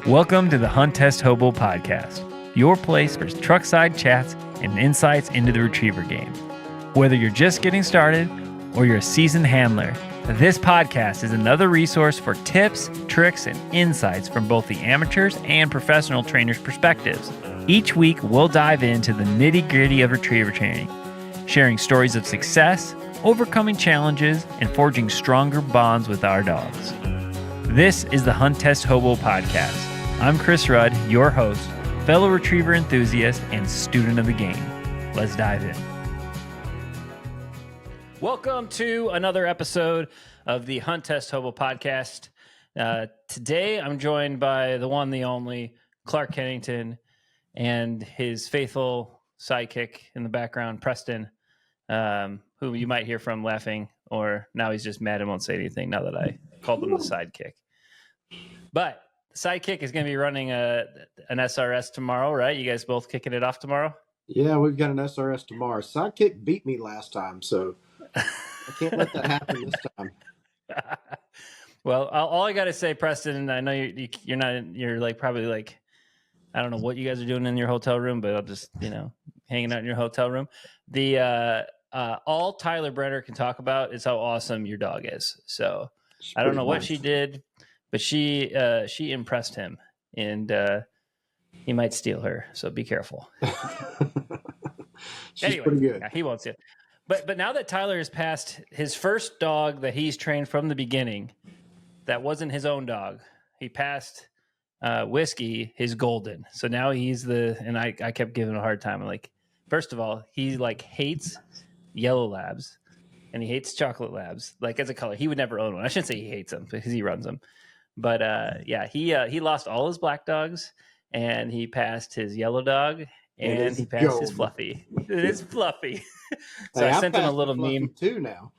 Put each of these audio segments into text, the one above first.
Welcome to the Hunt Test Hobo Podcast, your place for truckside chats and insights into the retriever game. Whether you're just getting started or you're a seasoned handler, this podcast is another resource for tips, tricks, and insights from both the amateurs and professional trainers' perspectives. Each week, we'll dive into the nitty-gritty of retriever training, sharing stories of success, overcoming challenges, and forging stronger bonds with our dogs. This is the Hunt Test Hobo Podcast. I'm Chris Rudd, your host, fellow retriever enthusiast, and student of the game. Let's dive in. Welcome to another episode of the Hunt Test Hobo Podcast. Today, I'm joined by the one, the only, Clark Kennington, and his faithful sidekick in the background, Preston, who you might hear from laughing, or now he's just mad and won't say anything now that I called him the sidekick. But the sidekick is going to be running an SRS tomorrow, right? You guys both kicking it off tomorrow? Yeah, we've got an SRS tomorrow. Sidekick beat me last time, so I can't let that happen this time. Well, all I got to say, Preston, I know you're like probably like, I don't know what you guys are doing in your hotel room, but I'll just, hanging out in your hotel room. All Tyler Brenner can talk about is how awesome your dog is. So I don't know what she did, but she impressed him, and he might steal her. So be careful. She's pretty good. Yeah, he won't steal. But now that Tyler has passed his first dog that he's trained from the beginning, that wasn't his own dog. He passed Whiskey, his golden. So now he's and I kept giving him a hard time. I'm like, first of all, he like hates yellow labs and he hates chocolate labs, like as a color. He would never own one. I shouldn't say he hates them because he runs them. But he lost all his black dogs and he passed his yellow dog and he passed his Fluffy. It is Fluffy. So Hey, I sent him a little meme too now.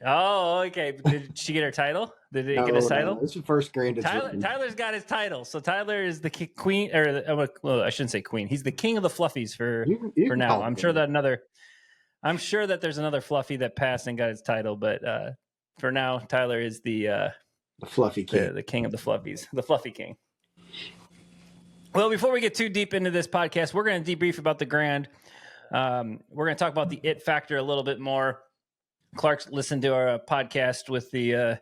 Oh, okay. Did she get her title? Did he get his title? No, it's the first grand. Tyler's got his title. So Tyler is the queen, or well, I shouldn't say queen. He's the king of the fluffies for now. I'm sure that there's another fluffy that passed and got his title, but for now, Tyler is the fluffy king, the king of the fluffies, the fluffy king. Well, before we get too deep into this podcast, we're going to debrief about the Grand. We're going to talk about the it factor a little bit more. Clark's listened to our podcast with the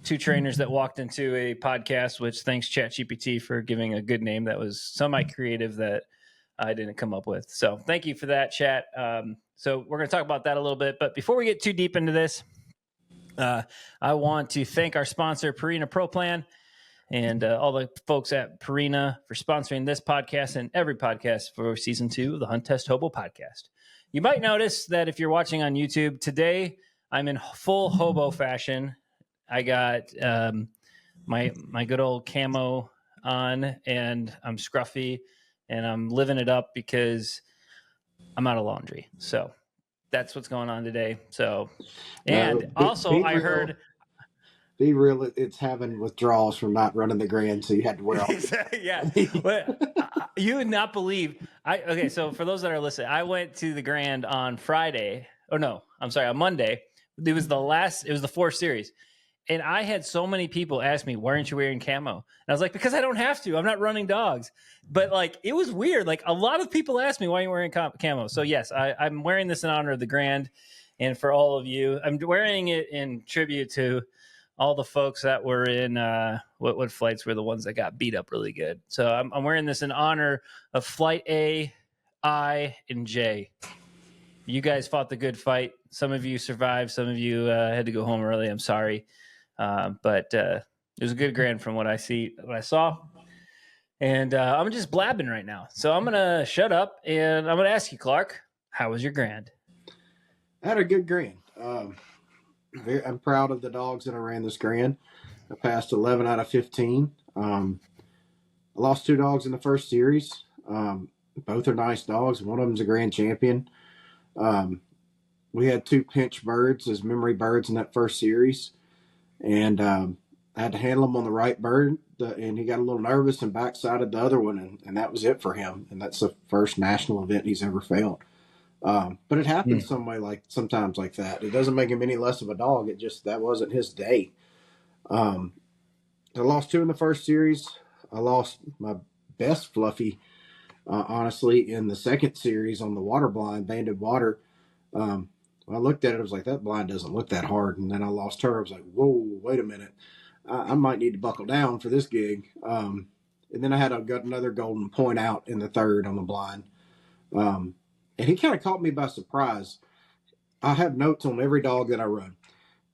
two trainers that walked into a podcast, which thanks ChatGPT for giving a good name that was semi-creative that I didn't come up with. So thank you for that, Chat. So we're going to talk about that a little bit. But before we get too deep into this, I want to thank our sponsor, Purina Pro Plan, and all the folks at Purina for sponsoring this podcast and every podcast for season 2 of the Hunt Test Hobo Podcast. You might notice that if you're watching on YouTube today, I'm in full hobo fashion. I got my good old camo on, and I'm scruffy, and I'm living it up because I'm out of laundry. So that's what's going on today. So, and I heard. Be real, it's having withdrawals from not running the Grand, so you had to wear all. Yeah, but you would not believe. Okay, so for those that are listening, I went to the Grand on Friday. Oh no, I'm sorry, on Monday. It was the 4th series, and I had so many people ask me, "Why aren't you wearing camo?" And I was like, "Because I don't have to. I'm not running dogs." But like, it was weird. Like a lot of people asked me, "Why are you wearing camo?" So yes, I'm wearing this in honor of the Grand, and for all of you, I'm wearing it in tribute to all the folks that were in what flights were the ones that got beat up really good. So I'm wearing this in honor of Flight A, I, and J. You guys fought the good fight. Some of you survived. Some of you had to go home early. I'm sorry. But it was a good Grand from what I saw. And I'm just blabbing right now. So I'm going to shut up and I'm going to ask you, Clark, how was your Grand? I had a good Grand. I'm proud of the dogs that I ran this Grand. I passed 11 out of 15. I lost 2 dogs in the first series. Both are nice dogs. One of them's a Grand champion. We had 2 pinch birds as memory birds in that first series. And I had to handle him on the right bird. And he got a little nervous and backsided the other one. And that was it for him. And that's the first national event he's ever failed. But it happens sometimes like that. It doesn't make him any less of a dog. That wasn't his day. I lost 2 in the first series. I lost my best fluffy, honestly, in the second series on the water blind, Banded Water. When I looked at it, I was like, that blind doesn't look that hard. And then I lost her. I was like, whoa, wait a minute. I might need to buckle down for this gig. And then I had got another golden point out in the third on the blind. And he kind of caught me by surprise. I have notes on every dog that I run.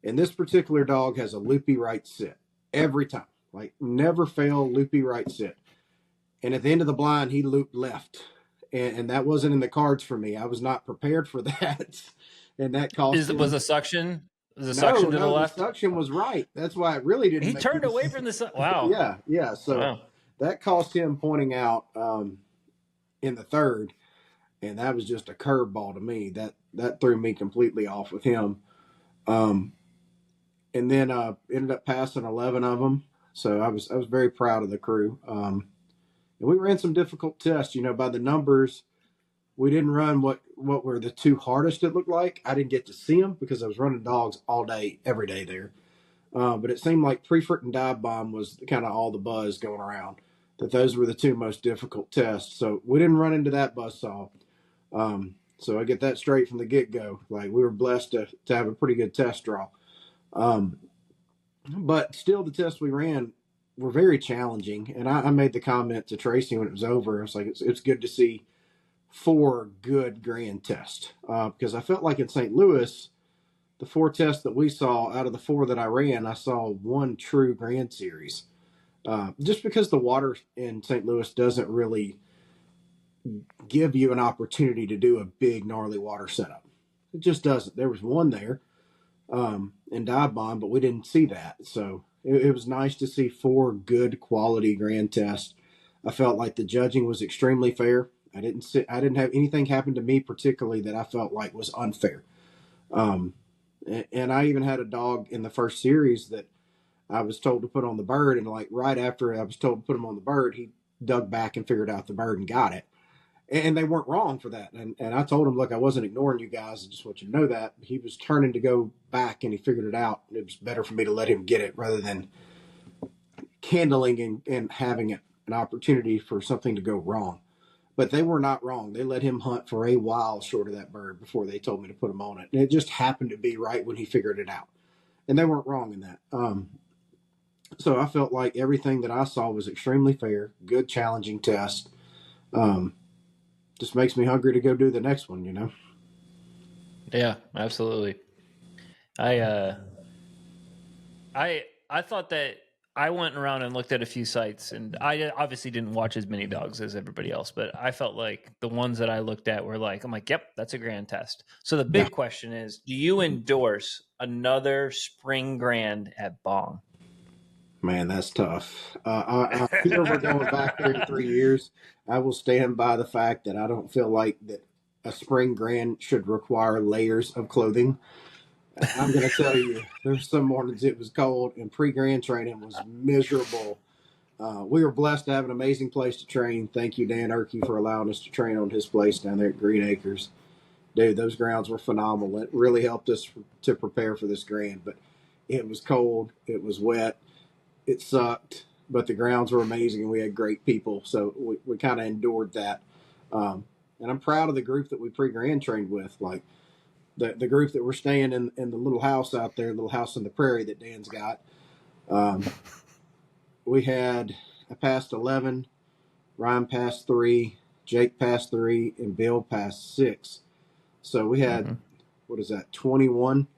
And this particular dog has a loopy right sit every time. Like, never fail loopy right sit. And at the end of the blind, he looped left. And that wasn't in the cards for me. I was not prepared for that. And that cost Was the suction? Was the suction to the left? The suction was right. That's why it really didn't. He turned away from the sun. Wow. Yeah. So that cost him pointing out in the third, and that was just a curveball to me. That threw me completely off with him. And then ended up passing 11 of them. So I was very proud of the crew. And we ran some difficult tests. By the numbers, we didn't run what were the two hardest, it looked like. I didn't get to see them because I was running dogs all day, every day there. But it seemed like Prefert and Dive Bomb was kind of all the buzz going around, that those were the two most difficult tests. So we didn't run into that buzzsaw. So I get that straight from the get-go. Like, we were blessed to have a pretty good test draw. But still, the tests we ran were very challenging. And I made the comment to Tracy when it was over. I was like, it's good to see 4 good grand tests, because I felt like in St. Louis, the 4 tests that we saw, out of the 4 that I ran, I saw 1 true grand series, just because the water in St. Louis doesn't really give you an opportunity to do a big gnarly water setup. It just doesn't. There was 1 there in Dive Bomb, but we didn't see that. So it was nice to see 4 good quality grand tests. I felt like the judging was extremely fair. I didn't have anything happen to me particularly that I felt like was unfair. And I even had a dog in the first series that I was told to put on the bird, and like right after I was told to put him on the bird, he dug back and figured out the bird and got it. And they weren't wrong for that. And I told him, look, I wasn't ignoring you guys. I just want you to know that. He was turning to go back, and he figured it out. It was better for me to let him get it rather than kindling and having an opportunity for something to go wrong. But they were not wrong. They let him hunt for a while short of that bird before they told me to put him on it. And it just happened to be right when he figured it out. And they weren't wrong in that. So I felt like everything that I saw was extremely fair, good, challenging test. Just makes me hungry to go do the next one, Yeah, absolutely. I thought that I went around and looked at a few sites, and I obviously didn't watch as many dogs as everybody else, but I felt like the ones that I looked at were like, I'm like, yep, that's a grand test. So the big question is, do you endorse another spring grand at Bong? Man, that's tough. I feel we're going back 33 years. I will stand by the fact that I don't feel like that a spring grand should require layers of clothing. I'm going to tell you, there's some mornings it was cold, and pre-grand training was miserable. We were blessed to have an amazing place to train. Thank you, Dan Erkey, for allowing us to train on his place down there at Green Acres. Dude, those grounds were phenomenal. It really helped us to prepare for this grand, but it was cold. It was wet. It sucked, but the grounds were amazing, and we had great people, so we kind of endured that. And I'm proud of the group that we pre-grand trained with, like the group that we're staying in the little house out there, little house on the prairie that Dan's got. I passed 11, Ryan passed 3, Jake passed 3, and Bill passed 6. So we had, 21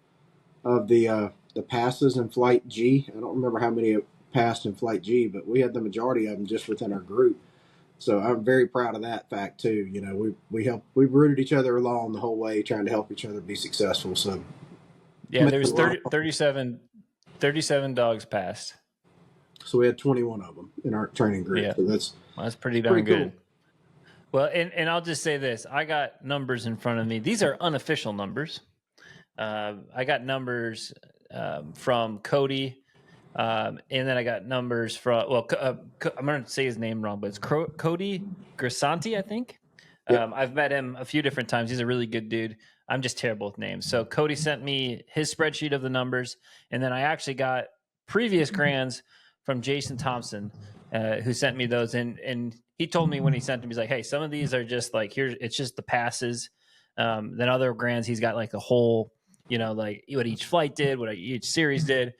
of the passes in Flight G. I don't remember how many passed in Flight G, but we had the majority of them just within our group. So I'm very proud of that fact too. We rooted each other along the whole way, trying to help each other be successful. So yeah, there was 37 dogs passed. So we had 21 of them in our training group. Yeah. So that's pretty darn good. Cool. Well, and I'll just say this. I got numbers in front of me. These are unofficial numbers. I got numbers from Cody. And then I got numbers from, I'm going to say his name wrong, but it's Cody Grisanti, I think. Yep. I've met him a few different times. He's a really good dude. I'm just terrible with names. So Cody sent me his spreadsheet of the numbers. And then I actually got previous grands from Jason Thompson, who sent me those. And he told me when he sent them, he's like, hey, some of these are just like, it's just the passes. Then other grands, he's got like a whole, like what each flight did, what each series did.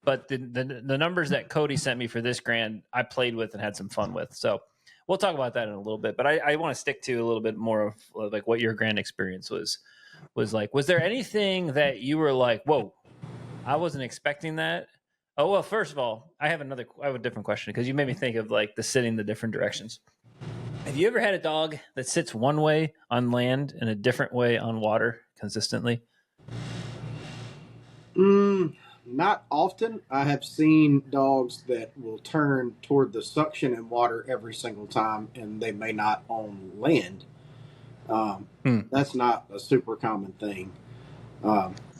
But the numbers that Cody sent me for this grand, I played with and had some fun with. So we'll talk about that in a little bit. But I want to stick to a little bit more of like what your grand experience was like. Was there anything that you were like, whoa, I wasn't expecting that? Oh, well, first of all, I have a different question, because you made me think of like the sitting the different directions. Have you ever had a dog that sits one way on land and a different way on water consistently? Not often. I have seen dogs that will turn toward the suction and water every single time, and they may not on land. That's not a super common thing.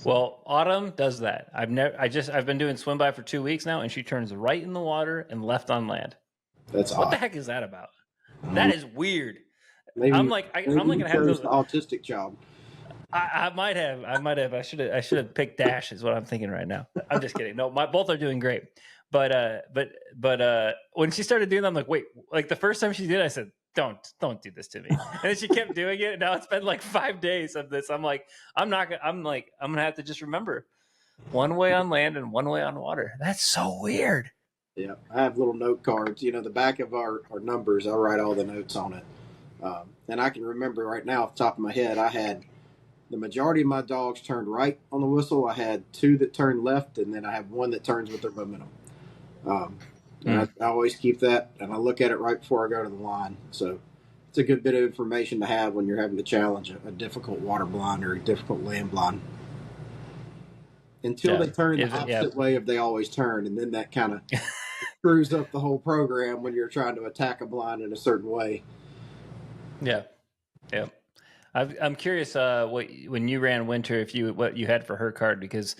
Well, Autumn does that. I've been doing swim by for 2 weeks now, and she turns right in the water and left on land. That's what odd. The heck is that about? That is weird. Maybe, I'm like, I'm like gonna have those. The autistic child. I might have. I should have picked Dash. Is what I'm thinking right now. I'm just kidding. No, both are doing great. But when she started doing that, I'm like, wait. Like the first time she did, I said, don't do this to me. And then she kept doing it. And now it's been like 5 days of this. I'm like, I'm gonna have to just remember one way on land and one way on water. That's so weird. Yeah, I have little note cards. The back of our numbers, I write all the notes on it. And I can remember right now off the top of my head, I had the majority of my dogs turned right on the whistle. I had 2 that turned left, and then I have 1 that turns with their momentum. And I always keep that, and I look at it right before I go to the line. So it's a good bit of information to have when you're having to challenge a difficult water blind or a difficult land blind. Until they turn the opposite way of they always turn, and then that kind of screws up the whole program when you're trying to attack a blind in a certain way. Yeah. I'm curious when you ran Winter, what you had for her card, because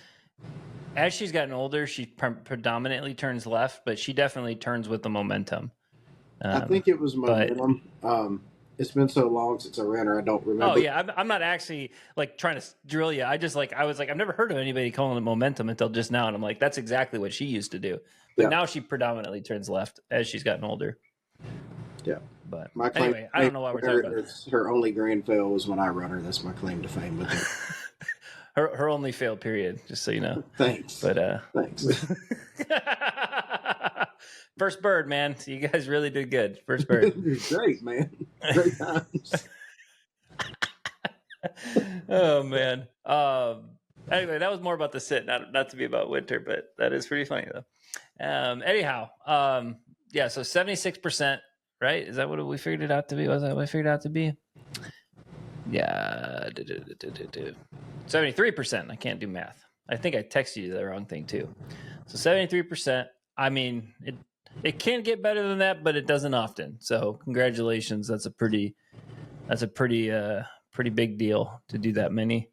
as she's gotten older, she predominantly turns left, but she definitely turns with the momentum. I think it was momentum. It's been so long since I ran her, I don't remember. Oh yeah, I'm not actually like trying to drill you. I was like, I've never heard of anybody calling it momentum until just now, and I'm like, that's exactly what she used to do. But now she predominantly turns left as she's gotten older. Yeah. But anyway, I don't know why we're talking about it. Her only grand fail was when I run her. That's my claim to fame with her. her only fail, period, just so you know. Thanks. But thanks. First bird, man. So you guys really did good. First bird. Great, man. Great times. Oh man. Anyway, that was more about the sit, not to be about Winter, but that is pretty funny though. Anyhow, yeah. So 76%, right? Is that what we figured it out to be? Was that what I figured it out to be? Yeah. 73%. I can't do math. I think I texted you the wrong thing too. So 73%. I mean, it can get better than that, but it doesn't often. So congratulations. That's a pretty big deal to do that many,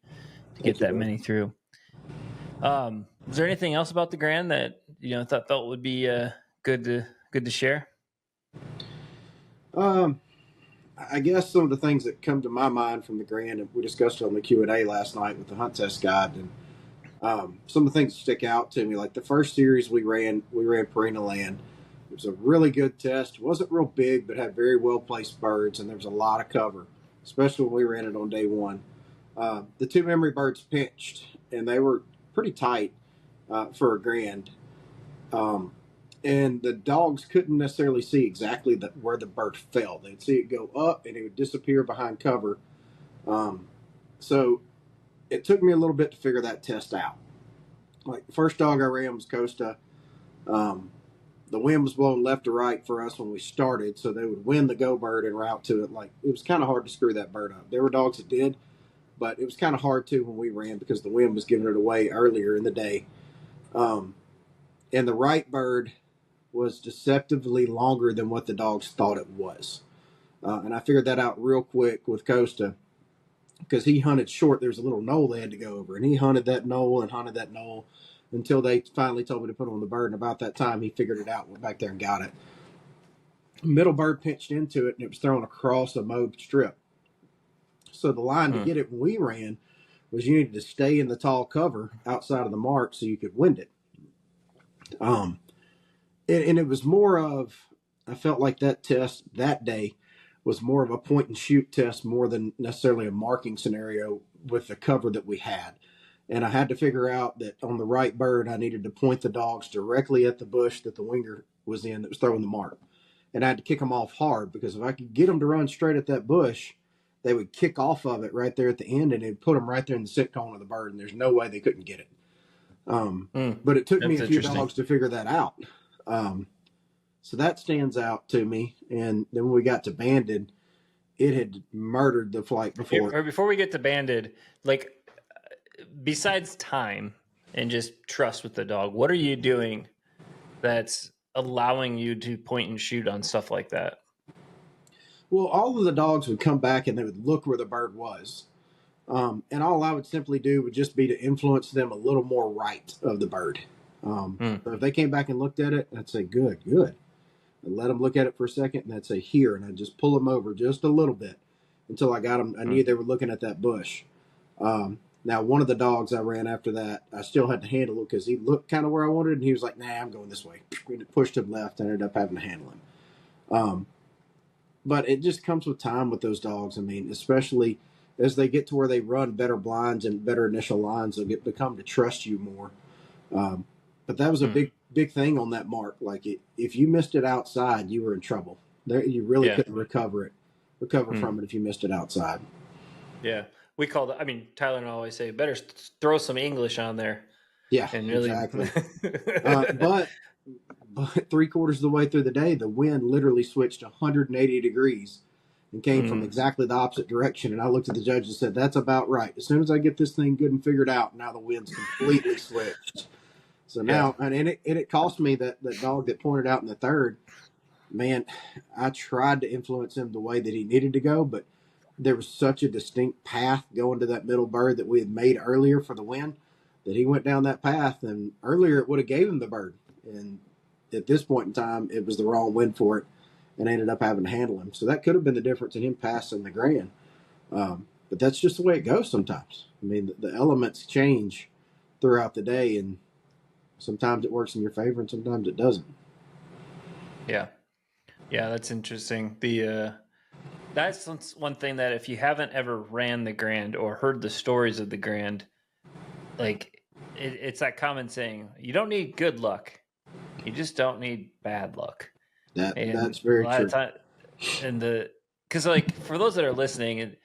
to get that many through. Was there anything else about the Grand that felt would be good to share? I guess some of the things that come to my mind from the Grand, and we discussed it on the Q&A last night with the Hunt Test Guide, and some of the things that stick out to me, like the first series we ran Purina Land. It was a really good test. It wasn't real big, but had very well placed birds, and there was a lot of cover, especially when we ran it on day one. The 2 memory birds pitched, and they were pretty tight for a Grand. And the dogs couldn't necessarily see exactly where the bird fell. They'd see it go up, and it would disappear behind cover. So it took me a little bit to figure that test out. Like the first dog I ran was Costa. The wind was blowing left to right for us when we started, so they would wind the go bird and route to it. Like it was kind of hard to screw that bird up. There were dogs that did, but it was kind of hard to when we ran because the wind was giving it away earlier in the day. And the right bird was deceptively longer than what the dogs thought it was. And I figured that out real quick with Costa because he hunted short. There's a little knoll they had to go over, and he hunted that knoll until they finally told me to put on the bird. And about that time, he figured it out, went back there and got it. Middle bird pinched into it, and it was thrown across a mowed strip. So the line to get it when we ran was you needed to stay in the tall cover outside of the mark so you could wind it. and it was more of, I felt like that test that day was more of a point and shoot test more than necessarily a marking scenario with the cover that we had. And I had to figure out that on the right bird, I needed to point the dogs directly at the bush that the winger was in that was throwing the mark. And I had to kick them off hard, because if I could get them to run straight at that bush, they would kick off of it right there at the end, and it'd put them right there in the sit cone of the bird, and there's no way they couldn't get it. But it took me a few dogs to figure that out. So that stands out to me. And then when we got to banded, it had murdered the flight before. Or before we get to banded, like, besides time and just trust with the dog, what are you doing that's allowing you to point and shoot on stuff like that? Well, all of the dogs would come back and they would look where the bird was. And all I would simply do would just be to influence them a little more right of the bird. So if they came back and looked at it, I'd say, good. I'd let them look at it for a second, and I'd say, here. And I'd just pull them over just a little bit until I got them. I knew they were looking at that bush. Now, one of the dogs I ran after that, I still had to handle it because he looked kind of where I wanted, and he was like, nah, I'm going this way. And it pushed him left. I ended up having to handle him. But it just comes with time with those dogs. I mean, especially as they get to where they run better blinds and better initial lines, they'll become to trust you more. But that was a big thing on that mark. Like, if you missed it outside, you were in trouble. There, you really couldn't recover from it if you missed it outside. Yeah. We call it, I mean, Tyler and I always say, better throw some English on there. Yeah, and really... exactly. But 3/4 of the way through the day, the wind literally switched 180 degrees and came from exactly the opposite direction. And I looked at the judge and said, that's about right. As soon as I get this thing good and figured out, now the wind's completely switched. So now, and it cost me that dog that pointed out in the third. Man, I tried to influence him the way that he needed to go, but there was such a distinct path going to that middle bird that we had made earlier for the wind that he went down that path. And earlier it would have gave him the bird. And at this point in time, it was the wrong wind for it, and I ended up having to handle him. So that could have been the difference in him passing the Grand. But that's just the way it goes sometimes. I mean, the elements change throughout the day, and sometimes it works in your favor and sometimes it doesn't. Yeah, that's interesting. That's one thing that if you haven't ever ran the Grand or heard the stories of the Grand, like it's that common saying, you don't need good luck. You just don't need bad luck. That's very true. Because like for those that are listening,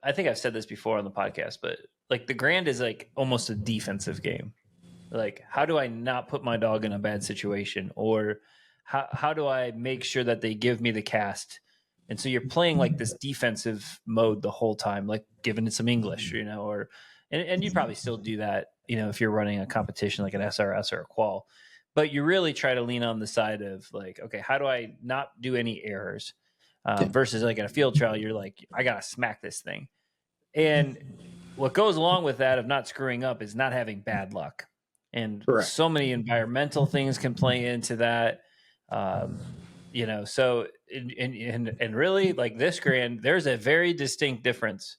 I think I've said this before on the podcast, but like the Grand is like almost a defensive game. Like, how do I not put my dog in a bad situation, or how do I make sure that they give me the cast? And so you're playing like this defensive mode the whole time, like giving it some English, and you probably still do that, if you're running a competition like an SRS or a qual. But you really try to lean on the side of like, okay, how do I not do any errors? Versus like at a field trial, you're like, I got to smack this thing. And what goes along with that of not screwing up is not having bad luck. And Correct. So many environmental things can play into that. So and really like this Grand, there's a very distinct difference.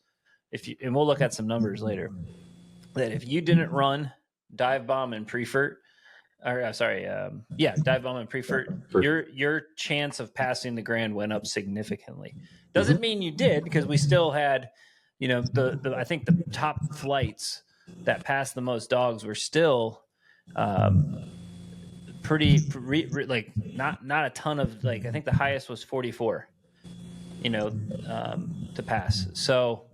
And we'll look at some numbers later, that if you didn't run dive bomb and prefert, dive bomb and prefert, your chance of passing the Grand went up significantly. Doesn't mean you did, because we still had, I think the top flights that passed the most dogs were still like not a ton of, like, I think the highest was 44, to pass. So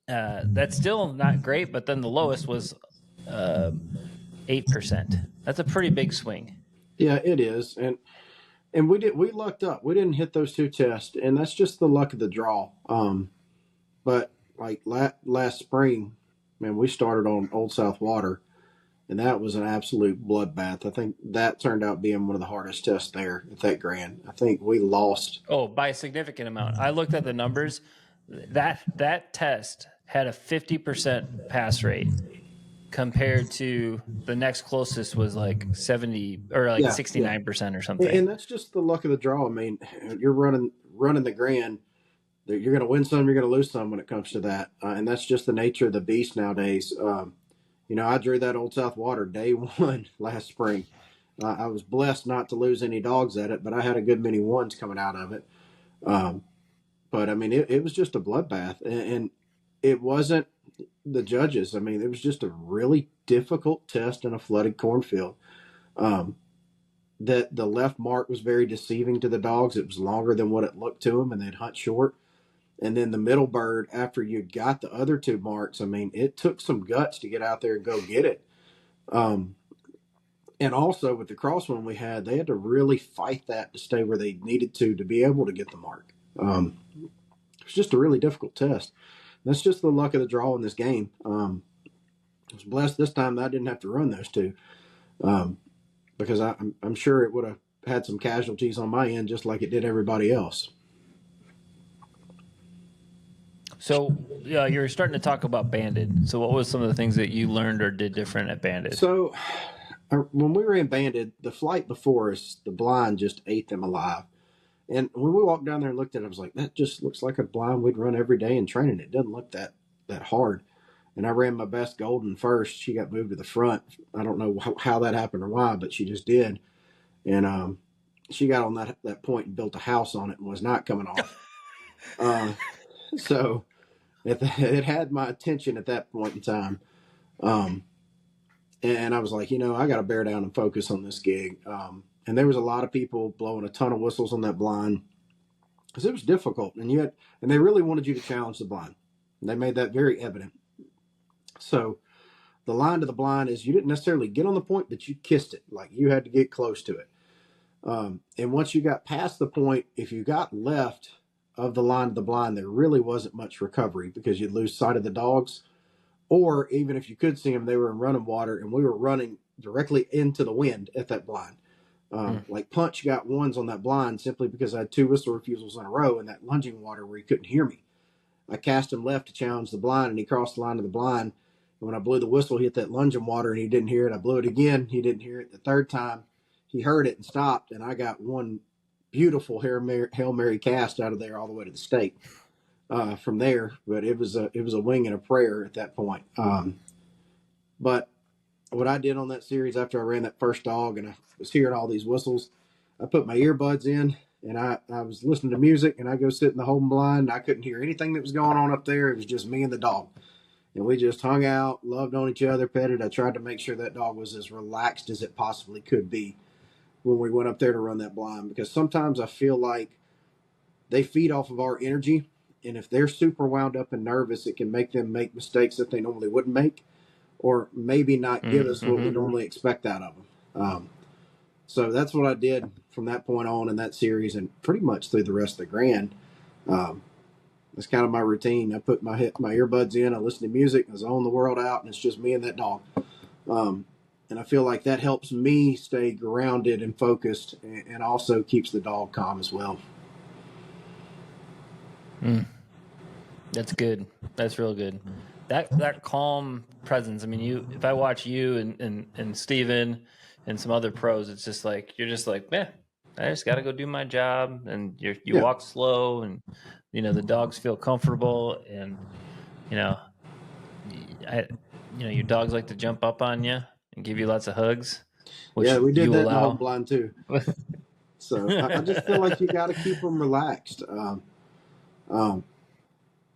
that's still not great, but then the lowest was 8%. That's a pretty big swing. Yeah, it is. And we lucked up. We didn't hit those two tests, and that's just the luck of the draw. But like last spring, man, we started on Old South Water, and that was an absolute bloodbath. I think that turned out being one of the hardest tests there at that Grand. I think we lost. Oh, by a significant amount. I looked at the numbers. That test had a 50% pass rate compared to the next closest was like 70 or like 69% or something. And that's just the luck of the draw. I mean, you're running the Grand. You're going to win some, you're going to lose some when it comes to that. And that's just the nature of the beast nowadays. I drew that Old South Water day one last spring. I was blessed not to lose any dogs at it, but I had a good many ones coming out of it. But I mean, it was just a bloodbath, and it wasn't the judges. I mean, it was just a really difficult test in a flooded cornfield. That the left mark was very deceiving to the dogs. It was longer than what it looked to them, and they'd hunt short. And then the middle bird, after you got the other two marks, I mean, it took some guts to get out there and go get it. And also with the cross one we had, they had to really fight that to stay where they needed to be able to get the mark. It was just a really difficult test. That's just the luck of the draw in this game. I was blessed this time that I didn't have to run those two, because I'm sure it would have had some casualties on my end, just like it did everybody else. So you're starting to talk about banded. So what was some of the things that you learned or did different at banded? So when we were in banded, the flight before us, the blind just ate them alive. And when we walked down there and looked at it, I was like, that just looks like a blind we'd run every day in training. It doesn't look that hard. And I ran my best golden first. She got moved to the front. I don't know how that happened or why, but she just did. And she got on that point and built a house on it and was not coming off. So it had my attention at that point in time. And I was like, I got to bear down and focus on this gig. And there was a lot of people blowing a ton of whistles on that blind because it was difficult. And they really wanted you to challenge the blind. And they made that very evident. So the line to the blind is you didn't necessarily get on the point, but you kissed it. Like you had to get close to it. And once you got past the point, if you got left of the line to the blind, there really wasn't much recovery because you'd lose sight of the dogs. Or even if you could see them, they were in running water and we were running directly into the wind at that blind. Like Punch got ones on that blind simply because I had 2 whistle refusals in a row in that lunging water where he couldn't hear me. I cast him left to challenge the blind and he crossed the line to the blind. And when I blew the whistle, he hit that lunging water and he didn't hear it. I blew it again. He didn't hear it. The third time he heard it and stopped. And I got one beautiful Hail Mary cast out of there all the way to the stake from there. But it was a wing and a prayer at that point. But what I did on that series after I ran that first dog and I was hearing all these whistles, I put my earbuds in and I was listening to music and I go sit in the home blind. And I couldn't hear anything that was going on up there. It was just me and the dog. And we just hung out, loved on each other, petted. I tried to make sure that dog was as relaxed as it possibly could be when we went up there to run that blind. Because sometimes I feel like they feed off of our energy. And if they're super wound up and nervous, it can make them make mistakes that they normally wouldn't make. Or maybe not give us what we normally expect out of them. So that's what I did from that point on in that series and pretty much through the rest of the Grand. That's kind of my routine. I put my earbuds in, I listen to music, I zone the world out, and it's just me and that dog. And I feel like that helps me stay grounded and focused and also keeps the dog calm as well. That's good. That's real good. That calm presence. I mean, if I watch you and Steven and some other pros, it's just like you're just like, man, I just got to go do my job, and you walk slow, and the dogs feel comfortable, and your dogs like to jump up on you and give you lots of hugs. Yeah, we did that in the home blind too. So I just feel like you got to keep them relaxed.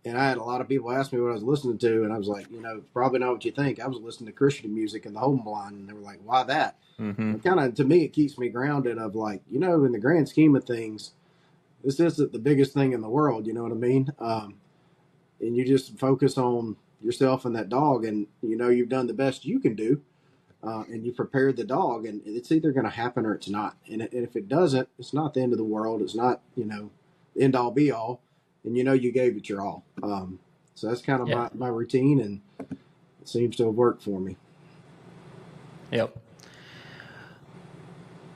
And I had a lot of people ask me what I was listening to, and I was like, probably not what you think. I was listening to Christian music in the home blind, and they were like, why that? Kind of, to me, it keeps me grounded of like, in the grand scheme of things, this isn't the biggest thing in the world, you know what I mean? And you just focus on yourself and that dog, and you've done the best you can do, and you prepared the dog, and it's either going to happen or it's not. And if it doesn't, it's not the end of the world. It's not, the end all be all. And you gave it your all. So that's kind of my routine, and it seems to have worked for me. Yep.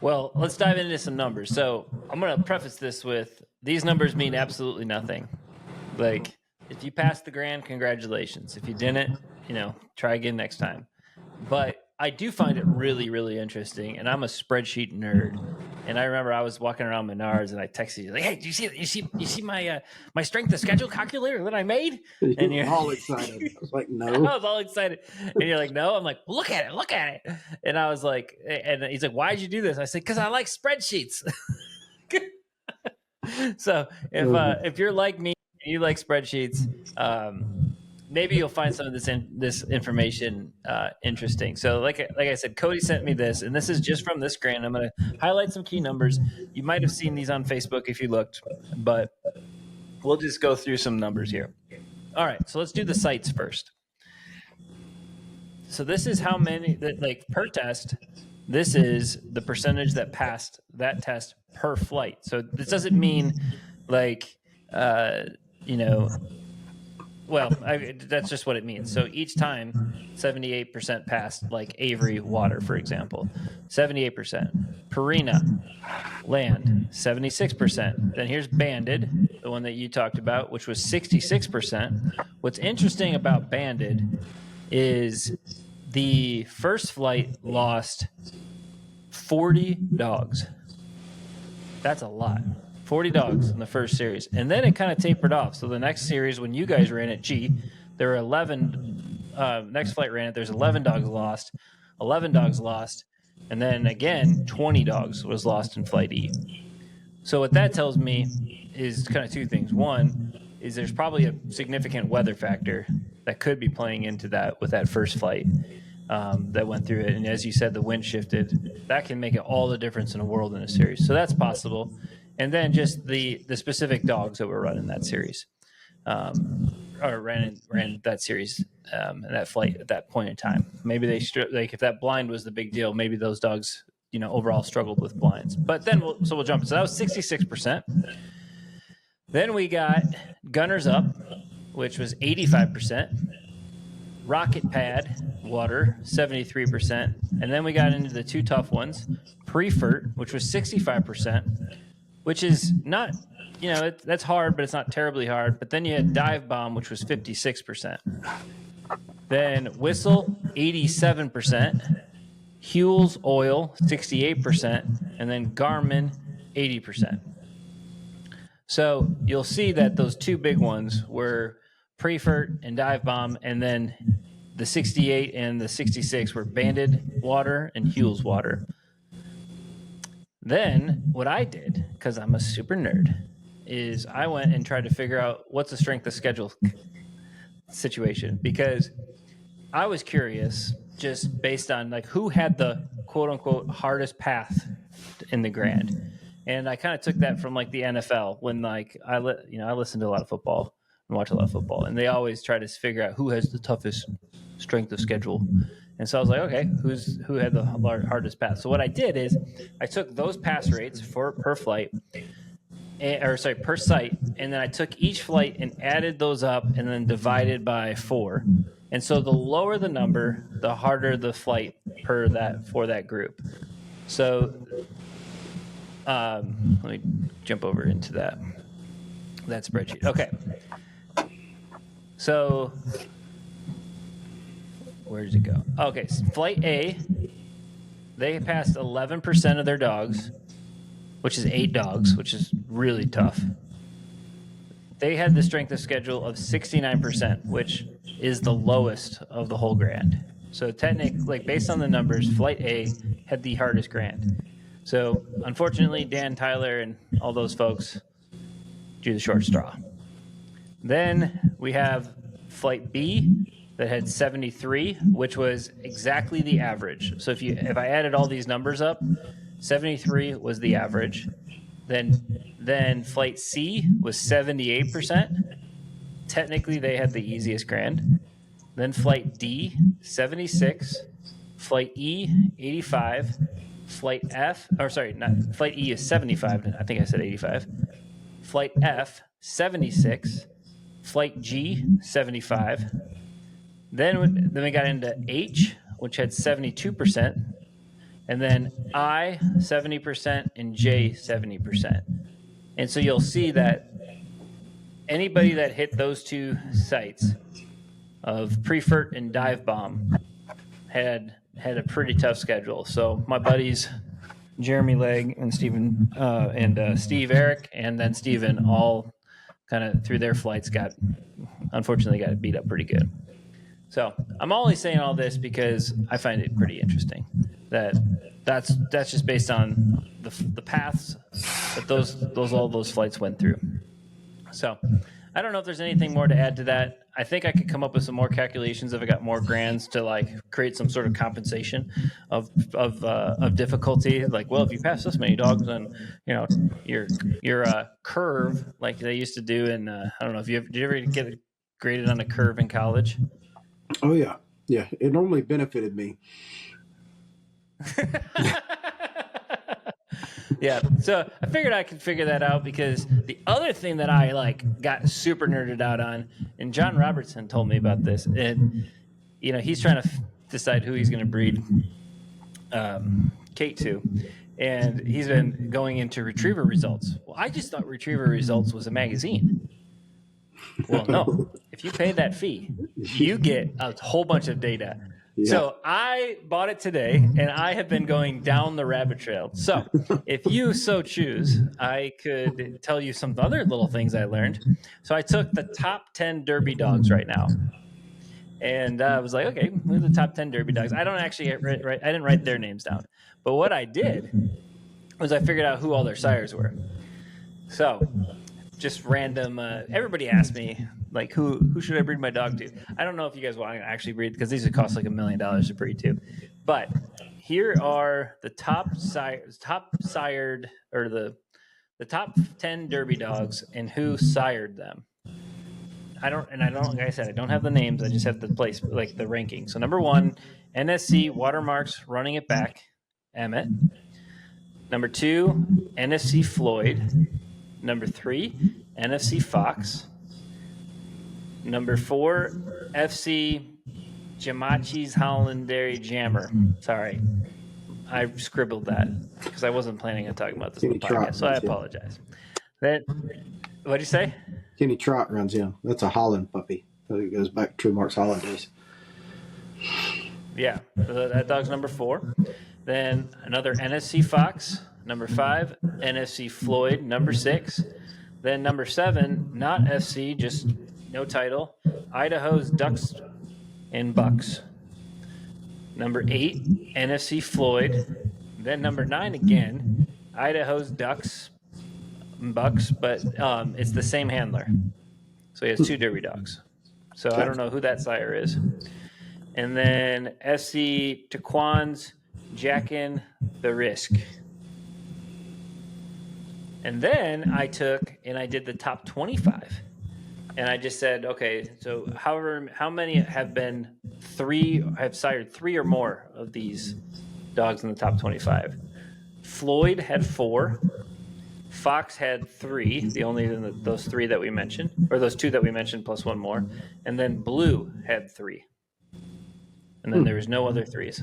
Well, let's dive into some numbers. So I'm going to preface this with these numbers mean absolutely nothing. Like, if you passed the Grand, congratulations. If you didn't, try again next time. But I do find it really, really interesting, and I'm a spreadsheet nerd. And I remember I was walking around Menards and I texted you like, "Hey, do you see my my strength of schedule calculator that I made?" And you're all excited. I was like, no. I was all excited. And you're like, "No." I'm like, well, look at it. And I was like, and he's like, "Why'd you do this?" I said, "Because I like spreadsheets." So if you're like me, and you like spreadsheets, maybe you'll find some of this information interesting. So like I said, Cody sent me this, and this is just from this grant. I'm going to highlight some key numbers. You might have seen these on Facebook if you looked, but we'll just go through some numbers here. All right, so let's do the sites first. So this is how many that like per test. This is the percentage that passed that test per flight. So this doesn't mean like well, that's just what it means. So each time, 78% passed, like Avery Water, for example. 78%. Purina, land, 76%. Then here's Banded, the one that you talked about, which was 66%. What's interesting about Banded is the first flight lost 40 dogs. That's a lot. 40 dogs in the first series. And then it kind of tapered off. So the next series, when you guys ran it, there were 11, next flight ran it, there's 11 dogs lost. 11 dogs lost. And then again, 20 dogs was lost in flight E. So what that tells me is kind of two things. One is there's probably a significant weather factor that could be playing into that with that first flight that went through it. And as you said, the wind shifted. That can make it all the difference in the world in a series. So that's possible. And then just the specific dogs that were running that series, or ran that series and that flight at that point in time. Maybe they like if that blind was the big deal, maybe those dogs, overall struggled with blinds. But then we'll jump. So that was 66%. Then we got Gunners Up, which was 85%. Rocket Pad Water, 73%. And then we got into the two tough ones, Prefert, which was 65%. Which is not, that's hard, but it's not terribly hard. But then you had Dive Bomb, which was 56%. Then Whistle, 87%. Huel's Oil, 68%. And then Garmin, 80%. So you'll see that those two big ones were Prefert and Dive Bomb. And then the 68 and the 66 were Banded Water and Huel's Water. Then what I did, because I'm a super nerd, is I went and tried to figure out what's the strength of schedule situation, because I was curious just based on like who had the quote unquote hardest path in the Grand. And I kind of took that from like the NFL when like I listen to a lot of football and watch a lot of football, and they always try to figure out who has the toughest strength of schedule. And so I was like, okay, who had the hardest pass? So what I did is I took those pass rates per flight, per site, and then I took each flight and added those up and then divided by 4. And so the lower the number, the harder the flight for that group. So let me jump over into that spreadsheet. Okay. So where does it go? Okay, so Flight A, they passed 11% of their dogs, which is 8 dogs, which is really tough. They had the strength of schedule of 69%, which is the lowest of the whole Grand. So technically, like based on the numbers, Flight A had the hardest Grand. So unfortunately, Dan, Tyler, and all those folks drew the short straw. Then we have Flight B, that had 73, which was exactly the average. So if I added all these numbers up, 73 was the average. Then Flight C was 78%. Technically, they had the easiest Grand. Then Flight D, 76. Flight E, 85. Flight E is 75. I think I said 85. Flight F, 76. Flight G, 75. Then we got into H, which had 72%, and then I, 70%, and J, 70%. And so you'll see that anybody that hit those two sites of Prefert and Dive Bomb had a pretty tough schedule. So my buddies Jeremy Legg and Steve Eric, and then Steven all kind of through their flights unfortunately got beat up pretty good. So I'm only saying all this because I find it pretty interesting that's just based on the paths that all those flights went through. So I don't know if there's anything more to add to that. I think I could come up with some more calculations if I got more grands to like create some sort of compensation of difficulty. Like, well, if you pass this many dogs, then your curve, like they used to do in I don't know if did you ever get graded on a curve in college? Oh yeah, it normally benefited me. Yeah, so I figured I could figure that out because the other thing that I got super nerded out on, and John Robertson told me about this, and he's trying to decide who he's going to breed Kate to, and he's been going into retriever results. Well, I just thought retriever results was a magazine. Well, no. If you pay that fee, you get a whole bunch of data. Yeah. So I bought it today, and I have been going down the rabbit trail. So if you so choose, I could tell you some other little things I learned. So I took the top 10 Derby dogs right now. And I was like, okay, who are the top 10 Derby dogs? I don't actually I didn't write their names down. But what I did was I figured out who all their sires were. So just random. Everybody asked me, like, who should I breed my dog to? I don't know if you guys want to actually breed, because these would cost like $1 million to breed to. But here are the top sired, or the top 10 Derby dogs and who sired them. Like I said, I don't have the names. I just have the place, like the ranking. So number 1, NSC Watermarks Running It Back, Emmett. Number 2, NFC Floyd. Number 3, NFC Fox. Number 4, FC Jamachi's Hollandary Jammer. Sorry, I scribbled that because I wasn't planning on talking about this in the podcast, so I apologize. What'd you say? Kenny Trott runs him. That's a Holland puppy. It goes back to True Mark's Holland days. Yeah, that dog's number 4. Then another NFC Fox. Number 5, NFC Floyd. Number 6. Then number 7, not FC, just no title, Idaho's Ducks and Bucks. Number 8, NFC Floyd. Then number 9 again, Idaho's Ducks and Bucks, but it's the same handler. So he has 2 Derby dogs. So I don't know who that sire is. And then FC Taquan's Jackin' the Risk. And then I did the top 25. And I just said, okay, so how many have sired 3 or more of these dogs in the top 25? Floyd had 4. Fox had 3, the only those 3 that we mentioned, or those 2 that we mentioned plus 1 more. And then Blue had 3. And then there was no other 3s.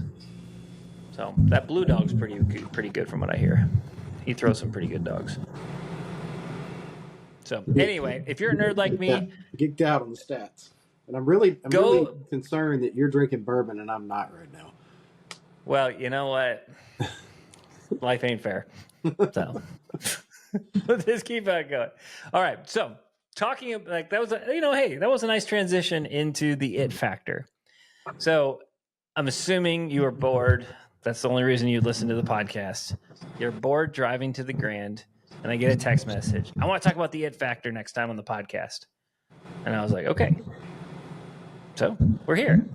So that Blue dog's pretty good from what I hear. He throws some pretty good dogs. So anyway, if you're a nerd like me, geeked out on the stats, and I'm really concerned that you're drinking bourbon and I'm not right now. Well, you know what? Life ain't fair. So let's just keep on going. All right. So talking about that was that was a nice transition into the it factor. So I'm assuming you were bored. That's the only reason you listen to the podcast. You're bored driving to the Grand, and I get a text message. I want to talk about the it factor next time on the podcast. And I was like, okay. So we're here.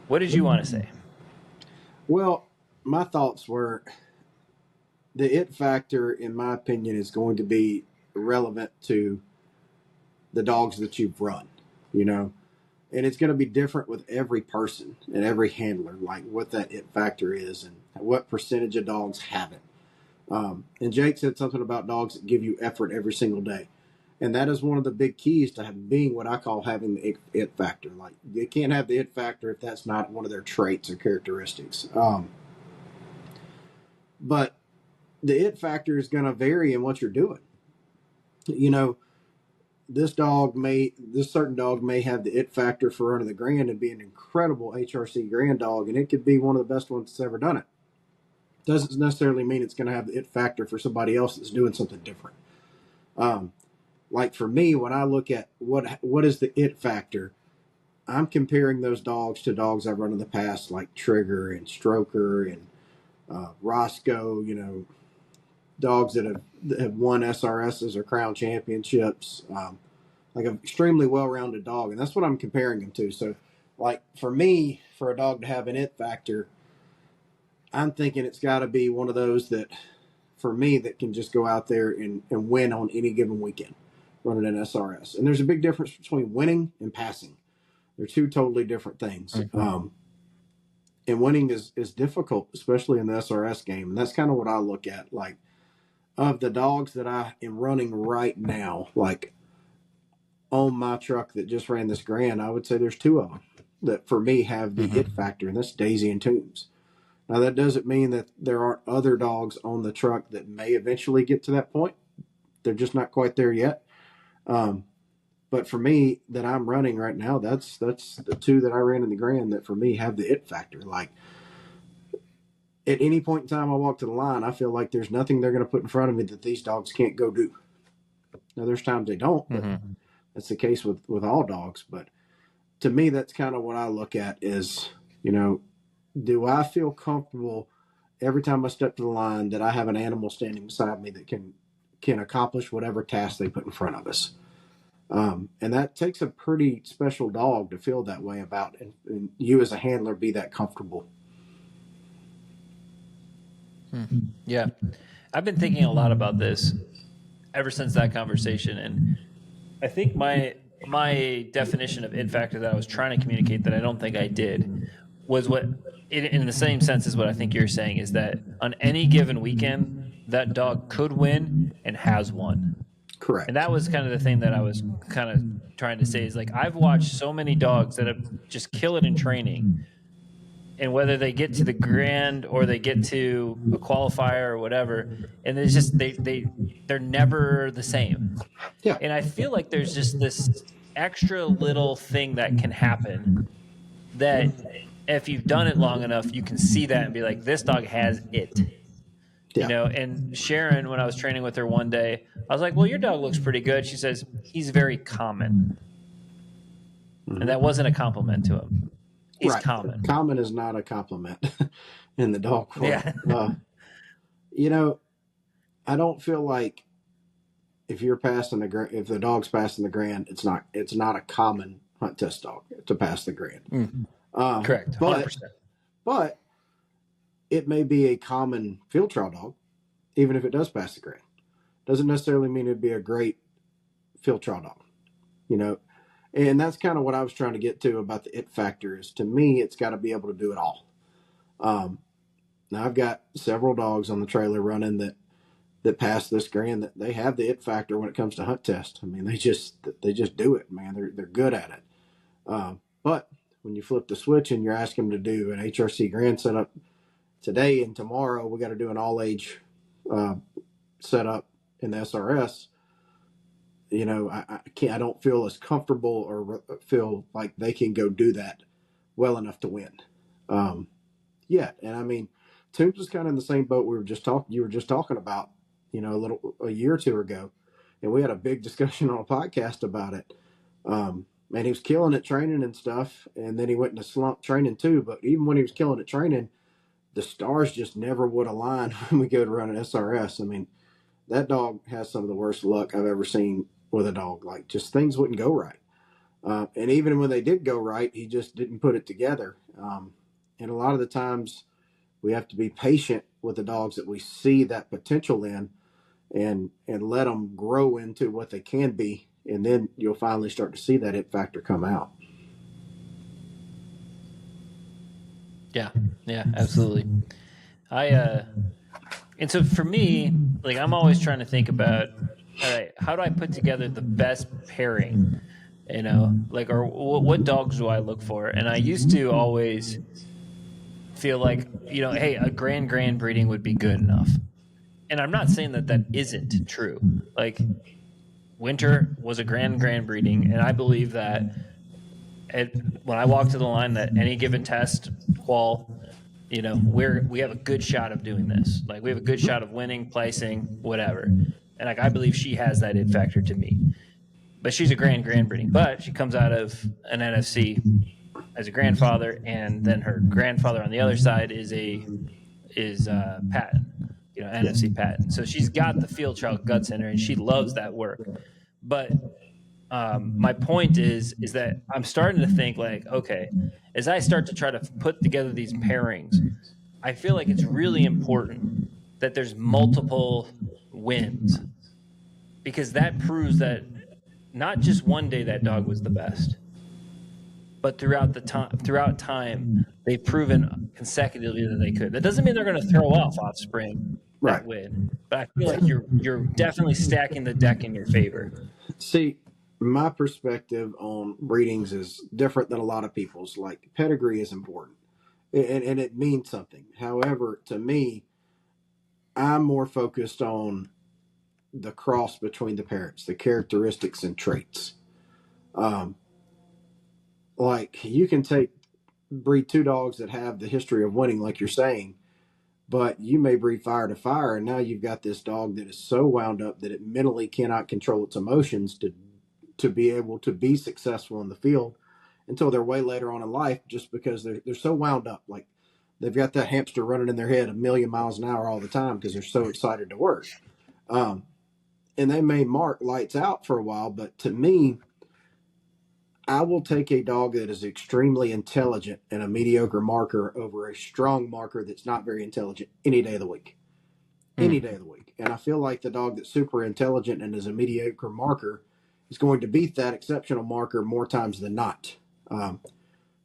What did you want to say? Well, my thoughts were the it factor, in my opinion, is going to be relevant to the dogs that you've run, and it's going to be different with every person and every handler, like what that it factor is and what percentage of dogs have it. And Jake said something about dogs that give you effort every single day. And that is one of the big keys to being what I call having the it factor. Like, you can't have the it factor if that's not one of their traits or characteristics. But the it factor is going to vary in what you're doing. This certain dog may have the it factor for running the Grand and be an incredible HRC Grand dog, and it could be one of the best ones that's ever done it. doesn't necessarily mean it's going to have the it factor for somebody else that's doing something different. Like for me, when I look at what is the it factor, I'm comparing those dogs to dogs I've run in the past, like Trigger and Stroker and Roscoe. Dogs that have won SRSs or Crown Championships. Like an extremely well-rounded dog, and that's what I'm comparing them to. So, like for me, for a dog to have an it factor, I'm thinking it's got to be one of those that, for me, that can just go out there and win on any given weekend running an SRS. And there's a big difference between winning and passing. They're two totally different things. Mm-hmm. And winning is difficult, especially in the SRS game. And that's kind of what I look at. Like, of the dogs that I am running right now, like on my truck that just ran this Grand, I would say there's two of them that for me have the it factor, and that's Daisy and Toombs. Now, that doesn't mean that there aren't other dogs on the truck that may eventually get to that point. They're just not quite there yet. But for me, that I'm running right now, that's the two that I ran in the Grand that for me have the it factor. Like, at any point in time I walk to the line, I feel like there's nothing they're going to put in front of me that these dogs can't go do. Now, there's times they don't, but that's the case with all dogs. But to me, that's kind of what I look at is, do I feel comfortable every time I step to the line that I have an animal standing beside me that can accomplish whatever task they put in front of us? And that takes a pretty special dog to feel that way about, and you as a handler be that comfortable. Yeah. I've been thinking a lot about this ever since that conversation. And I think my definition of it factor that I was trying to communicate that I don't think I did was what, in the same sense as what I think you're saying, is that on any given weekend, that dog could win and has won. Correct. And that was kind of the thing that I was kind of trying to say is, like, I've watched so many dogs that have just kill it in training, and whether they get to the Grand or they get to a qualifier or whatever, and it's just they're never the same. Yeah. And I feel like there's just this extra little thing that can happen that if you've done it long enough, you can see that and be like, this dog has it. Yeah. And Sharon, when I was training with her one day, I was like, well, your dog looks pretty good. She says, he's very common. And that wasn't a compliment to him. He's right. Common. Common is not a compliment in the dog world. Yeah. I don't feel like if the dog's passing the Grand, it's not a common hunt test dog to pass the Grand. Mm-hmm. Correct. 100%. But it may be a common field trial dog, even if it does pass the Grand. Doesn't necessarily mean it'd be a great field trial dog, And that's kind of what I was trying to get to about the it factor is, to me, it's got to be able to do it all. Now, I've got several dogs on the trailer running that pass this Grand that they have the it factor when it comes to hunt test. I mean, they just do it, man. They're good at it. But when you flip the switch and you're asking them to do an HRC Grand setup today and tomorrow, we got to do an all-age setup in the SRS. I don't feel as comfortable or feel like they can go do that well enough to win. Yeah. And I mean, Toombs was kind of in the same boat you were just talking about, a year or two ago. And we had a big discussion on a podcast about it. And he was killing it training and stuff. And then he went into slump training too. But even when he was killing it training, the stars just never would align when we go to run an SRS. I mean, that dog has some of the worst luck I've ever seen with a dog. Like, just things wouldn't go right. And even when they did go right, he just didn't put it together. And a lot of the times we have to be patient with the dogs that we see that potential in and let them grow into what they can be. And then you'll finally start to see that it factor come out. Yeah, absolutely. And so for me, like, I'm always trying to think about, all right, how do I put together the best pairing? Or what dogs do I look for? And I used to always feel like, hey, a grand breeding would be good enough. And I'm not saying that isn't true. Like, Winter was a grand breeding, and I believe that when I walk to the line, that any given test, qual, you know, we have a good shot of doing this. Like, we have a good shot of winning, placing, whatever. And like, I believe she has that it factor to me. But she's a grand breeding. But she comes out of an NFC as a grandfather, and then her grandfather on the other side is Patton, you know, NFC Patton. So she's got the field trial guts in her, and she loves that work. But my point is that I'm starting to think like, okay, as I start to try to put together these pairings, I feel like it's really important that there's multiple wins, because that proves that not just one day that dog was the best, but throughout time, they've proven consecutively that they could. That doesn't mean they're going to throw off offspring that win, but I feel like you're definitely stacking the deck in your favor. See, my perspective on breedings is different than a lot of people's. Like, pedigree is important, and it means something. However, to me, I'm more focused on the cross between the parents, the characteristics and traits. Like, you can breed two dogs that have the history of winning, like you're saying, but you may breed fire to fire, and now you've got this dog that is so wound up that it mentally cannot control its emotions to be able to be successful in the field until they're way later on in life, just because they're so wound up. Like, they've got that hamster running in their head 1,000,000 miles an hour all the time because they're so excited to work. And they may mark lights out for a while, but to me, I will take a dog that is extremely intelligent and a mediocre marker over a strong marker that's not very intelligent any day of the week. Any day of the week. And I feel like the dog that's super intelligent and is a mediocre marker is going to beat that exceptional marker more times than not,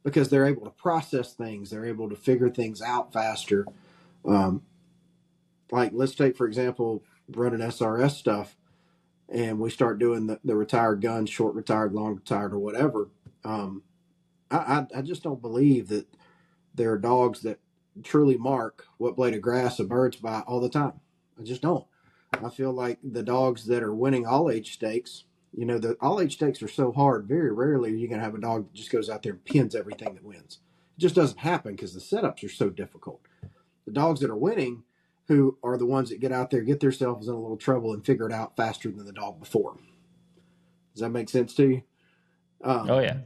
because they're able to process things. They're able to figure things out faster. Like, let's take, for example, running SRS stuff, and we start doing the retired guns, short retired, long retired, or whatever. I just don't believe that there are dogs that truly mark what blade of grass a bird's by all the time. I just don't. I feel like the dogs that are winning all age stakes, you know, the all age stakes are so hard. Very rarely are you going to have a dog that just goes out there and pins everything that wins. It just doesn't happen because the setups are so difficult. The dogs that are winning, who are the ones that get out there, get themselves in a little trouble, and figure it out faster than the dog before. Does that make sense to you? Oh yeah.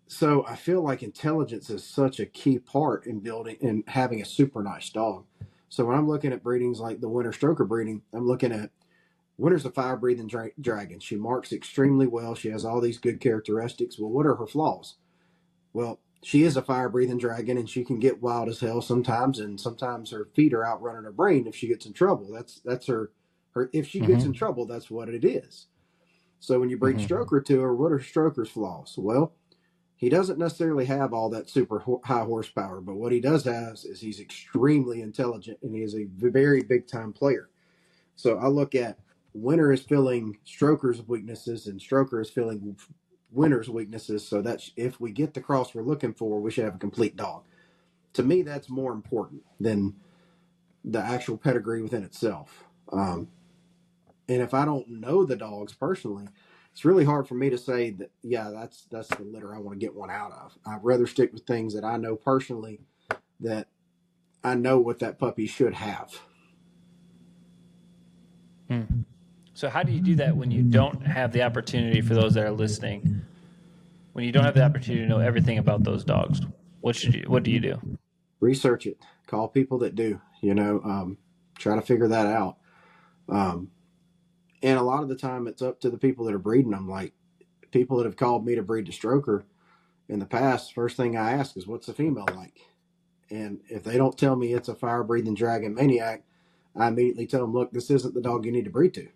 So I feel like intelligence is such a key part in building and having a super nice dog. So when I'm looking at breedings like the Winter Stroker breeding, I'm looking at Winter's a fire-breathing dragon. She marks extremely well. She has all these good characteristics. Well, what are her flaws? Well, she is a fire-breathing dragon, and she can get wild as hell sometimes, and sometimes her feet are outrunning her brain if she gets in trouble. That's her. If she gets in trouble, that's what it is. So when you breed Stroker to her, what are Stroker's flaws? Well, he doesn't necessarily have all that super high horsepower, but what he does have is he's extremely intelligent, and he is a very big-time player. So I look at Winter is filling Stroker's weaknesses, and Stroker is filling Winter's weaknesses, so that if we get the cross we're looking for, we should have a complete dog. To me, that's more important than the actual pedigree within itself. And if I don't know the dogs personally, it's really hard for me to say that, yeah, that's the litter I want to get one out of. I'd rather stick with things that I know personally, that I know what that puppy should have. So how do you do that when you don't have the opportunity, for those that are listening, when you don't have the opportunity to know everything about those dogs? What do you do? Research it. Call people that do, try to figure that out. And a lot of the time it's up to the people that are breeding them. Like, people that have called me to breed the Stroker in the past, first thing I ask is, what's the female like? And if they don't tell me it's a fire-breathing dragon maniac, I immediately tell them, look, this isn't the dog you need to breed to.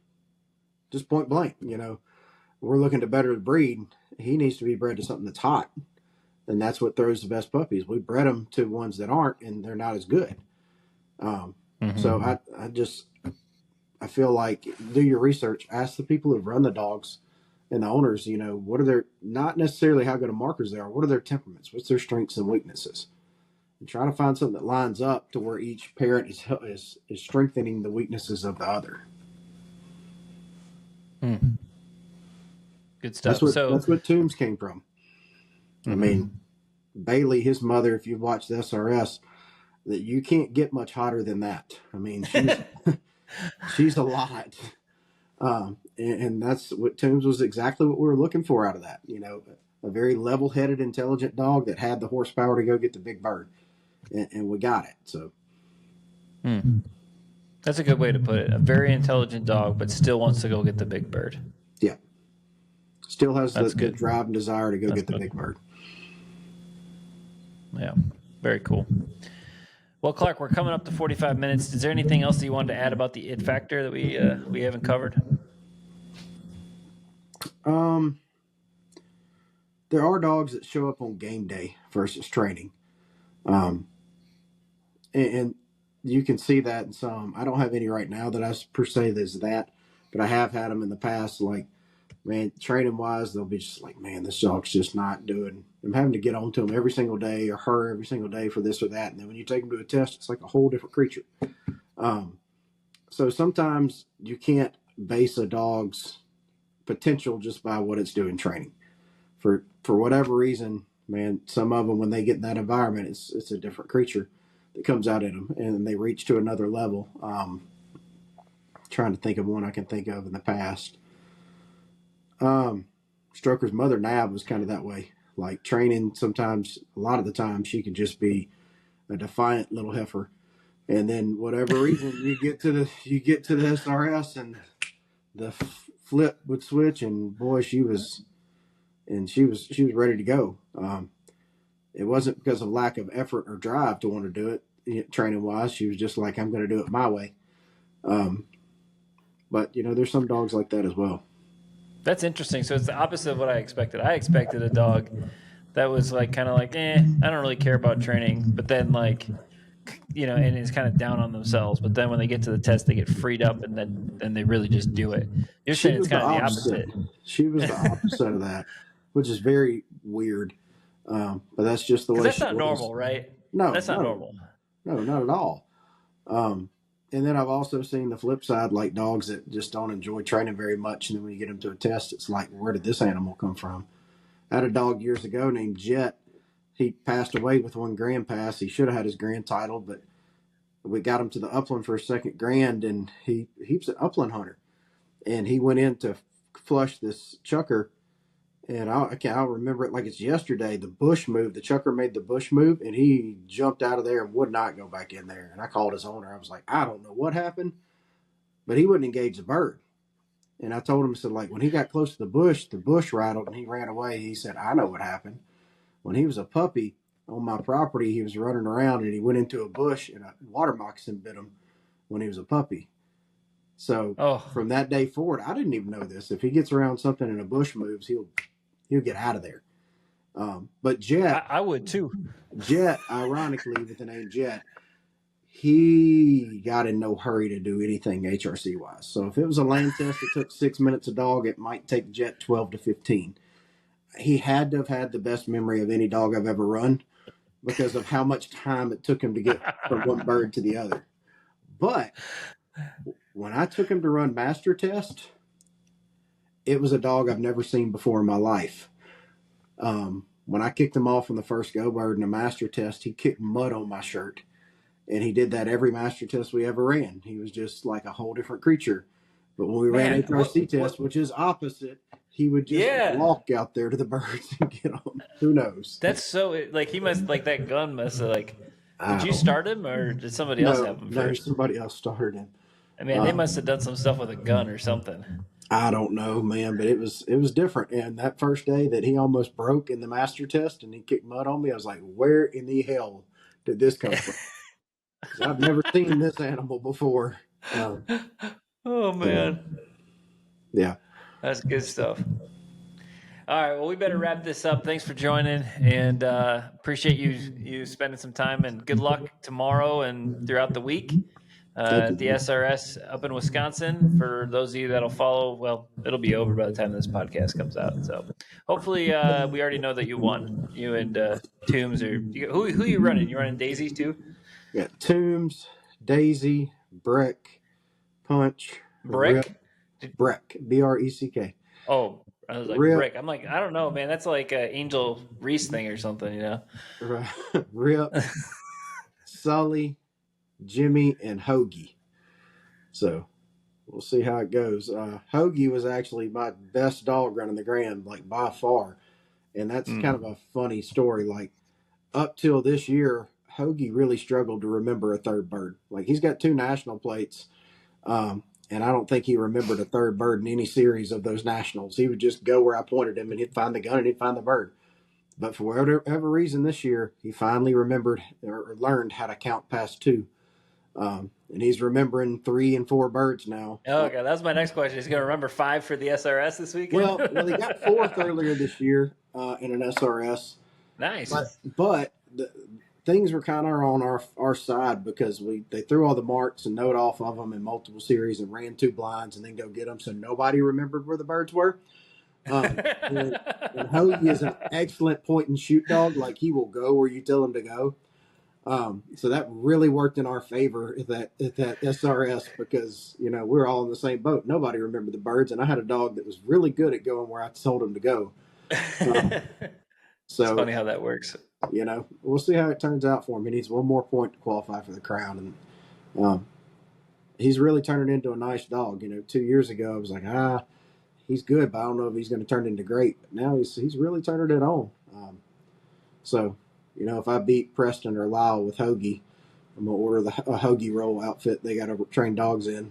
Just point blank, we're looking to better the breed. He needs to be bred to something that's hot. And that's what throws the best puppies. We bred them to ones that aren't, and they're not as good. So I feel like, do your research. Ask the people who run the dogs and the owners, what are their, not necessarily how good of markers they are, what are their temperaments? What's their strengths and weaknesses? And try to find something that lines up to where each parent is strengthening the weaknesses of the other. Good stuff. That's what Toombs came from. I mean, Bailey, his mother, if you've watched the SRS, that you can't get much hotter than that. I mean, she's a lot. And that's what Toombs was exactly what we were looking for out of that. You know, a very level-headed, intelligent dog that had the horsepower to go get the big bird, and we got it. So, That's a good way to put it. A very intelligent dog, but still wants to go get the big bird. yeah, still has the drive and desire to go get the big bird. Yeah, very cool. Well, Clark, we're coming up to 45 minutes. Is there anything else that you wanted to add about the it factor that we haven't covered? There are dogs that show up on game day versus training. And you can see that in some. I don't have any right now that I per se there's that, but I have had them in the past. Like, man, training wise, they'll be just like, man, this dog's just not doing. I'm having to get on to him every single day or her every single day for this or that. And then when you take them to a test, it's like a whole different creature. So sometimes you can't base a dog's potential just by what it's doing training. For whatever reason, man, some of them, when they get in that environment, it's a different creature that comes out in them, and they reach to another level. Trying to think of one I can think of in the past. Stroker's mother, Nab, was kind of that way. Like training, sometimes, a lot of the time, she could just be a defiant little heifer, and then whatever reason, you get to the SRS, and the flip would switch, and boy, she was ready to go. It wasn't because of lack of effort or drive to want to do it training wise. She was just like, I'm going to do it my way. But you know, there's some dogs like that as well. That's interesting. So it's the opposite of what I expected. I expected a dog that was like kind of like, I don't really care about training, but then like, you know, and is kind of down on themselves. But then when they get to the test, they get freed up, and then they really just do it. You're saying it's kind of the opposite. She was the opposite of that, which is very weird. But that's just the way. That's not normal, right? No, that's not normal. No, not at all. And then I've also seen the flip side, like dogs that just don't enjoy training very much, and then when you get them to a test, it's like, where did this animal come from? I had a dog years ago named Jet. He passed away with one grand pass. He should have had his grand title, but we got him to the upland for a second grand, and he was an upland hunter. And he went in to flush this chucker, and I'll remember it like it's yesterday. The bush moved. The chucker made the bush move, and he jumped out of there and would not go back in there. And I called his owner. I was like, I don't know what happened, but he wouldn't engage the bird. And I told him, I said, like, when he got close to the bush rattled, and he ran away. He said, I know what happened. When he was a puppy on my property, he was running around, and he went into a bush, and a water moccasin bit him when he was a puppy. So from that day forward, I didn't even know this. If he gets around something and a bush moves, he'll get out of there. But Jet, I would too. Jet, ironically, with the name Jet, he got in no hurry to do anything HRC wise. So if it was a lane test that took 6 minutes a dog, it might take Jet 12 to 15. He had to have had the best memory of any dog I've ever run because of how much time it took him to get from one bird to the other. But when I took him to run master test, it was a dog I've never seen before in my life. When I kicked him off on the first go bird in a master test, he kicked mud on my shirt. And he did that every master test we ever ran. He was just like a whole different creature. But when we ran HRC test, which is opposite, he would just walk out there to the birds and get them. Who knows? That's so, like, he must, like, that gun must have, like, did you start him or did somebody else have him first? No, somebody else started him. I mean, they must have done some stuff with a gun or something. I don't know, man, but it was different. And that first day that he almost broke in the master test and he kicked mud on me, I was like, where in the hell did this come from? Because I've never seen this animal before. Oh, man. Yeah. That's good stuff. All right, well, we better wrap this up. Thanks for joining, and appreciate you spending some time, and good luck tomorrow and throughout the week at the SRS up in Wisconsin. For those of you that'll follow, well, it'll be over by the time this podcast comes out. So hopefully we already know that you won. You and Toombs. Who are you running? You running Daisy too? Yeah, Toombs, Daisy, Breck, Punch. Breck? Breck, B-R-E-C-K. Oh, I was like, Brick. I'm like, I don't know, man. That's like an Angel Reese thing or something, you know? Rip, Sully, Jimmy, and Hoagie. So we'll see how it goes. Hoagie was actually my best dog running the Grand, like by far. And that's kind of a funny story. Like up till this year, Hoagie really struggled to remember a third bird. Like he's got 2 national plates. And I don't think he remembered a third bird in any series of those nationals. He would just go where I pointed him and he'd find the gun and he'd find the bird. But for whatever reason this year, he finally remembered or learned how to count past 2. And he's remembering 3 and 4 birds now. Oh, okay. That was my next question. He's going to remember 5 for the SRS this weekend? Well, he got 4th earlier this year in an SRS. Nice. But things were kind of on our side because they threw all the marks and note off of them in multiple series and ran 2 blinds and then go get them. So nobody remembered where the birds were. And Hoagie is an excellent point and shoot dog. Like he will go where you tell him to go. So that really worked in our favor at that SRS because, we're all in the same boat. Nobody remembered the birds. And I had a dog that was really good at going where I told him to go. So it's funny how that works. We'll see how it turns out for him. He needs 1 more point to qualify for the crown. And he's really turning into a nice dog. 2 years ago, I was like, he's good, but I don't know if he's going to turn into great. But now he's really turning it on. So, if I beat Preston or Lyle with Hoagie, I'm going to order a Hoagie roll outfit they got to train dogs in.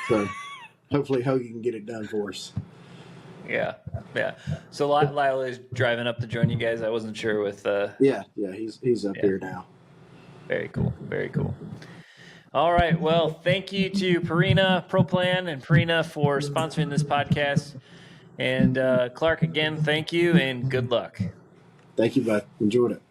So hopefully Hoagie can get it done for us. Yeah. So Lyle is driving up to join you guys. I wasn't sure with. Yeah, he's up here now. Very cool. All right. Well, thank you to Purina, ProPlan, and Purina for sponsoring this podcast. And Clark, again, thank you and good luck. Thank you, bud. Enjoyed it.